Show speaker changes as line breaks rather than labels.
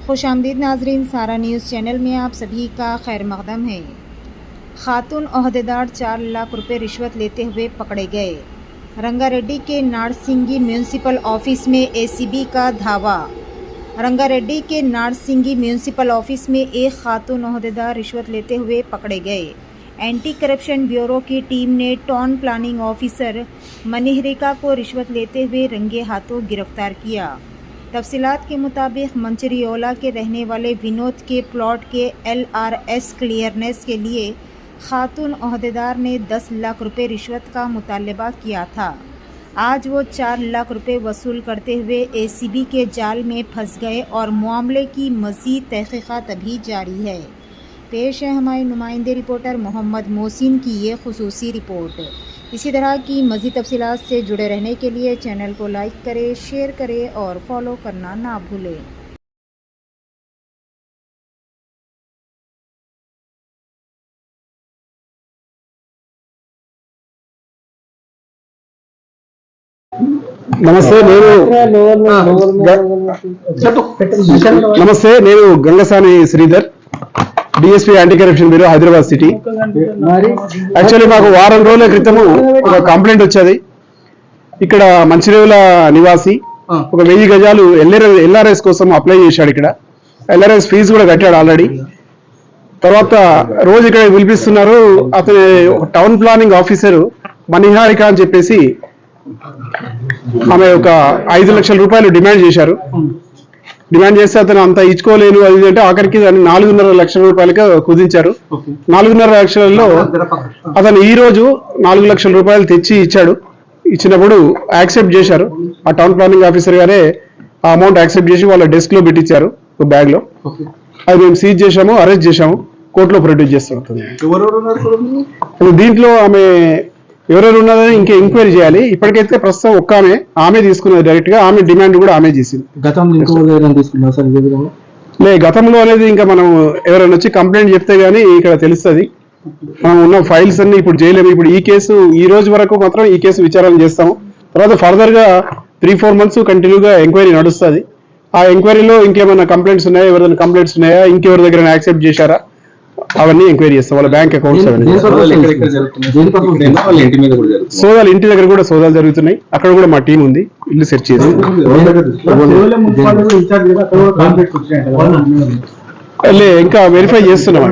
खुशामदीद नाजरीन, सारा news channel में आप सभी का खैर मकदम है। खातून ओहदेदार 4 लाख रुपए रिश्वत लेते हुए पकड़े गए। रंगारेड्डी के नारसिंगी म्यूनसिपल ऑफिस में एसीबी का धावा। रंगारेड्डी के नारसिंगी म्यूनसिपल ऑफिस में एक खातून ओहदेदार रिश्वत लेते हुए पकड़े गए। एंटी करप्शन ब्यूरो की टीम ने टाउन प्लानिंग ऑफिसर मनिहरिका को रिश्वत लेते हुए रंगे हाथों गिरफ्तार किया। तफसीलात के मुताबिक मंचरियोला के रहने वाले विनोद के प्लॉट के LRS क्लियरनेस के लिए खातून ओहदेदार ने 10 लाख रुपए रिश्वत का मुतालबा किया था। आज वो 4 लाख रुपए वसूल करते हुए ACB के जाल में फंस गए और मामले की मज़ीद तहक़ीक़ात अभी जारी है। पेश है हमारे नुमाइंदे रिपोर्टर मोहम्मद मोहसिन की ये खुसूसी रिपोर्ट। इसी तरह की मज़ीद तफसीलात से जुड़े रहने के लिए चैनल को लाइक करें, शेयर करें और फॉलो करना ना भूलें।
నమస్తే నేను Gangasani Sridhar, DSP anti corruption bureau Hyderabad city. Actually మాకు వారం రోజుల క్రితము ఒక కంప్లైంట్ వచ్చేది. ఇక్కడ మంచిరేవుల నివాసి ఒక 1000 గజాలు LRS కోసం అప్లై చేశాడు. ఇక్కడ LRS ఫీజు కూడా కట్టాడు ఆల్రెడీ. తర్వాత రోజు ఇక్కడ పిలిపిస్తున్నారు. అతని టౌన్ ప్లానింగ్ ఆఫీసర్ మనిహారిక అని చెప్పేసి ఆమె ఒక 5 లక్షల రూపాయలు డిమాండ్ చేశారు. డిమాండ్ చేస్తే అతను అంత ఇచ్చుకోలేను అది అంటే ఆఖరికి దాన్ని 4.5 లక్షల రూపాయలుగా కుదించారు. 4.5 లక్షలలో అతను ఈ రోజు 4 లక్షల రూపాయలు తెచ్చి ఇచ్చాడు. ఇచ్చినప్పుడు యాక్సెప్ట్ చేశారు. ఆ టౌన్ ప్లానింగ్ ఆఫీసర్ గారే ఆ అమౌంట్ యాక్సెప్ట్ చేసి వాళ్ళ డెస్క్ లో పెట్టించారు ఒక బ్యాగ్ లో. అది మేము సీజ్ చేశాము, అరెస్ట్ చేశాము, కోర్టులో ప్రొడ్యూస్ చేస్తుంది. దీంట్లో ఆమె ఎవరెవరు ఉన్నదని ఇంకా ఎంక్వైరీ చేయాలి. ఇప్పటికైతే ప్రస్తుతం ఒక్క ఆమె తీసుకున్నది డైరెక్ట్ గా. ఆమె డిమాండ్ కూడా ఆమె చేసింది. గతంలో అనేది ఇంకా మనం ఎవరైనా వచ్చి కంప్లైంట్ చెప్తే గానీ ఇక్కడ తెలుస్తుంది. మనం ఉన్న ఫైల్స్ అన్ని ఇప్పుడు చేయలేము. ఇప్పుడు ఈ కేసు ఈ రోజు వరకు మాత్రం ఈ కేసు విచారణ చేస్తాము. తర్వాత ఫర్దర్ గా 3-4 మంత్స్ కంటిన్యూగా ఎంక్వైరీ నడుస్తుంది. ఆ ఎంక్వైరీలో ఇంకేమైనా కంప్లైంట్స్ ఉన్నాయా, ఎవరైనా కంప్లైంట్స్ ఉన్నాయా, ఇంకెవరి దగ్గర యాక్సెప్ట్ చేశారా, అవన్నీ ఎంక్వైరీ చేస్తాం. వాళ్ళ బ్యాంక్ అకౌంట్స్ సోదాలు ఇంటి దగ్గర కూడా సోదాలు జరుగుతున్నాయి. అక్కడ కూడా మా టీం ఉంది, ఇల్లు సెర్చ్ చేసి ఇంకా వెరిఫై చేస్తున్నాం.